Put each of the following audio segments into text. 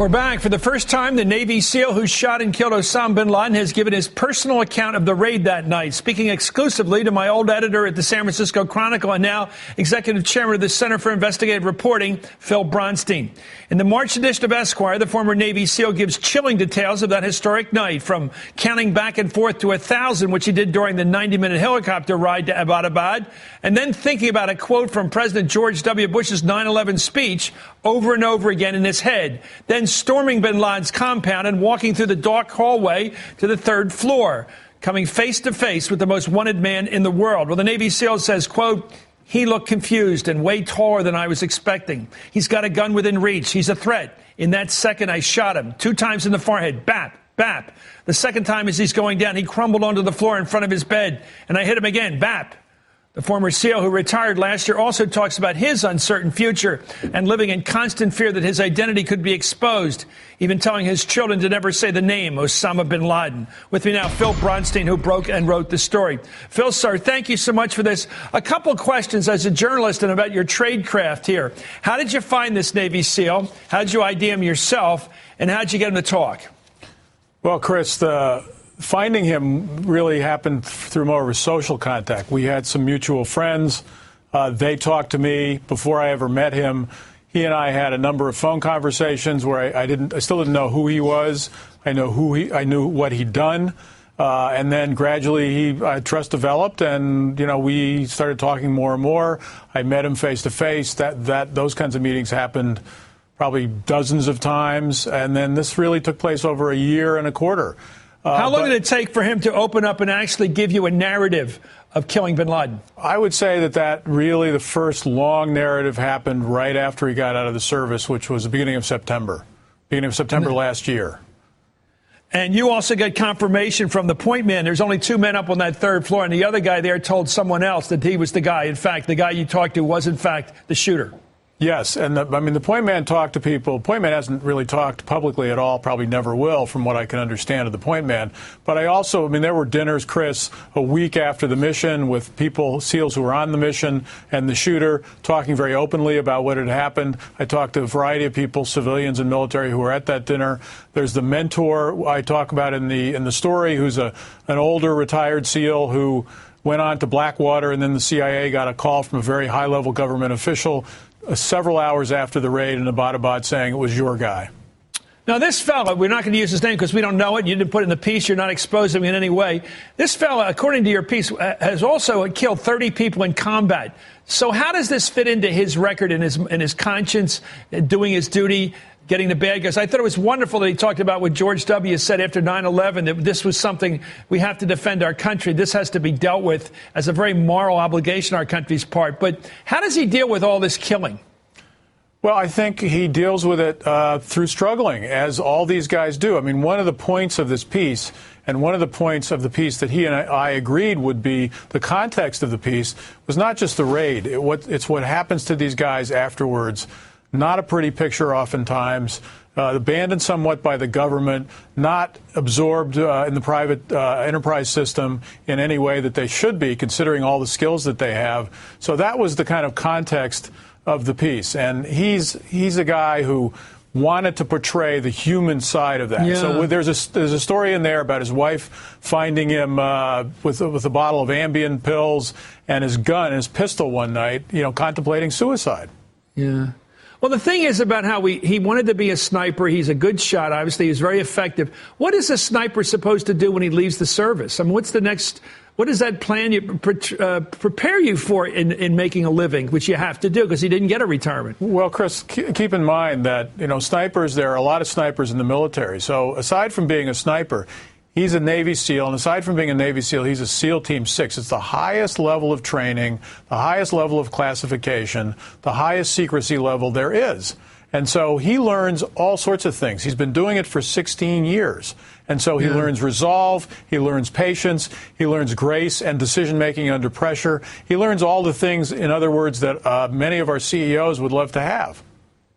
We're back. For the first time, the Navy SEAL who shot and killed Osama bin Laden has given his personal account of the raid that night, speaking exclusively to my old editor at the San Francisco Chronicle and now executive chairman of the Center for Investigative Reporting, Phil Bronstein. In the March edition of Esquire, the former Navy SEAL gives chilling details of that historic night, from counting back and forth to 1,000, which he did during the 90-minute helicopter ride to Abbottabad, and then thinking about a quote from President George W. Bush's 9/11 speech over and over again in his head, then storming bin Laden's compound and walking through the dark hallway to the third floor, coming face to face with the most wanted man in the world. Well, the Navy SEAL says, quote, "He looked confused and way taller than I was expecting. He's got a gun within reach. He's a threat. In that second, I shot him 2 times in the forehead. Bap, bap. The second time, as he's going down, he crumbled onto the floor in front of his bed, and I hit him again. Bap." The former SEAL, who retired last year, also talks about his uncertain future and living in constant fear that his identity could be exposed, even telling his children to never say the name Osama bin Laden. With me now, Phil Bronstein, who broke and wrote the story. Phil, sir, thank you so much for this. A couple questions as a journalist and about your tradecraft here. How did you find this Navy SEAL? How did you ID him yourself? And how did you get him to talk? Well, Chris, finding him really happened through more of a social contact. We had some mutual friends. They talked to me before I ever met him. He and I had a number of phone conversations where I still didn't know who he was. I knew what he'd done. And then gradually trust developed, and we started talking more and more. I met him face to face. Those kinds of meetings happened probably dozens of times, and then this really took place over a year and a quarter. How long did it take for him to open up and actually give you a narrative of killing bin Laden? I would say that really the first long narrative happened right after he got out of the service, which was the beginning of September last year. And you also got confirmation from the point man. There's only 2 men up on that third floor, and the other guy there told someone else that he was the guy. In fact, the guy you talked to was, in fact, the shooter. Yes, and the point man talked to people. Point man hasn't really talked publicly at all, probably never will, from what I can understand of the point man. But there were dinners, Chris, a week after the mission with SEALs who were on the mission and the shooter, talking very openly about what had happened. I talked to a variety of people, civilians and military, who were at that dinner. There's the mentor I talk about in the story, who's an older retired SEAL who went on to Blackwater, and then the CIA got a call from a very high-level government official several hours after the raid in Abbottabad saying it was your guy. Now, this fellow, we're not going to use his name because we don't know it. You didn't put it in the piece. You're not exposing him in any way. This fellow, according to your piece, has also killed 30 people in combat. So how does this fit into his record and his conscience, doing his duty, getting the bad guys? I thought it was wonderful that he talked about what George W. said after 9/11, that this was something we have to defend our country. This has to be dealt with as a very moral obligation on our country's part. But how does he deal with all this killing? Well, I think he deals with it through struggling, as all these guys do. I mean, one of the points of this piece, and one of the points of the piece that he and I agreed would be the context of the piece, was not just the raid. It's what happens to these guys afterwards. Not a pretty picture oftentimes, abandoned somewhat by the government, not absorbed in the private enterprise system in any way that they should be, considering all the skills that they have. So that was the kind of context of the piece. And he's a guy who wanted to portray the human side of that. Yeah. So there's a story in there about his wife finding him with a bottle of Ambien pills and his gun and his pistol one night, contemplating suicide. Yeah. Well, the thing is about how he wanted to be a sniper. He's a good shot. Obviously, he's very effective. What is a sniper supposed to do when he leaves the service? I mean, what does that plan prepare you for in making a living, which you have to do because he didn't get a retirement? Well, Chris, keep in mind that, snipers, there are a lot of snipers in the military. So aside from being a sniper, he's a Navy SEAL, and aside from being a Navy SEAL, he's a SEAL Team 6. It's the highest level of training, the highest level of classification, the highest secrecy level there is. And so he learns all sorts of things. He's been doing it for 16 years. And so he learns resolve, he learns patience, he learns grace and decision-making under pressure. He learns all the things, in other words, that many of our CEOs would love to have.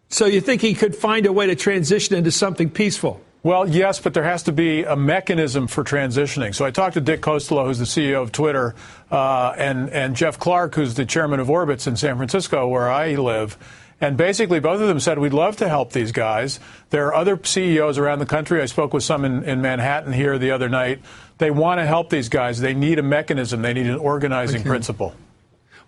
So you think he could find a way to transition into something peaceful? Well, yes, but there has to be a mechanism for transitioning. So I talked to Dick Costolo, who's the CEO of Twitter, and Jeff Clark, who's the chairman of Orbitz in San Francisco, where I live. And basically, both of them said, we'd love to help these guys. There are other CEOs around the country. I spoke with some in Manhattan here the other night. They want to help these guys. They need a mechanism. They need an organizing principle.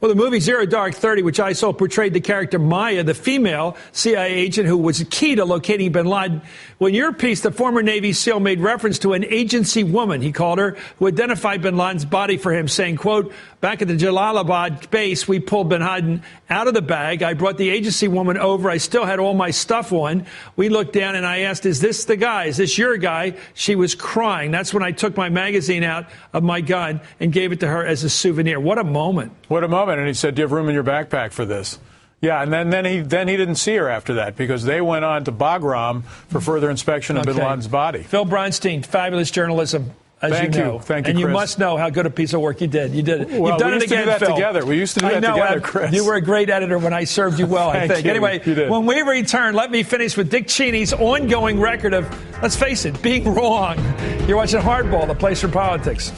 Well, the movie Zero Dark 30, which I saw, portrayed the character Maya, the female CIA agent who was key to locating bin Laden. Well, in your piece, the former Navy SEAL made reference to an agency woman, he called her, who identified bin Laden's body for him, saying, quote, back at the Jalalabad base, we pulled bin Laden out of the bag. I brought the agency woman over. I still had all my stuff on. We looked down and I asked, is this the guy? Is this your guy? She was crying. That's when I took my magazine out of my gun and gave it to her as a souvenir. What a moment. What a moment. And he said, do you have room in your backpack for this? Yeah, and then he didn't see her after that because they went on to Bagram for further inspection of bin Laden's body. Phil Bronstein, fabulous journalism, as Thank you know. Thank you, and Chris. you must know how good a piece of work you did. You did it. Well, You've done it again, Phil. Together. We used to do that together, Chris. You were a great editor when I served you well, I think. You. Anyway, You did. when we return, let me finish with Dick Cheney's ongoing record of, let's face it, being wrong. You're watching Hardball, the place for politics.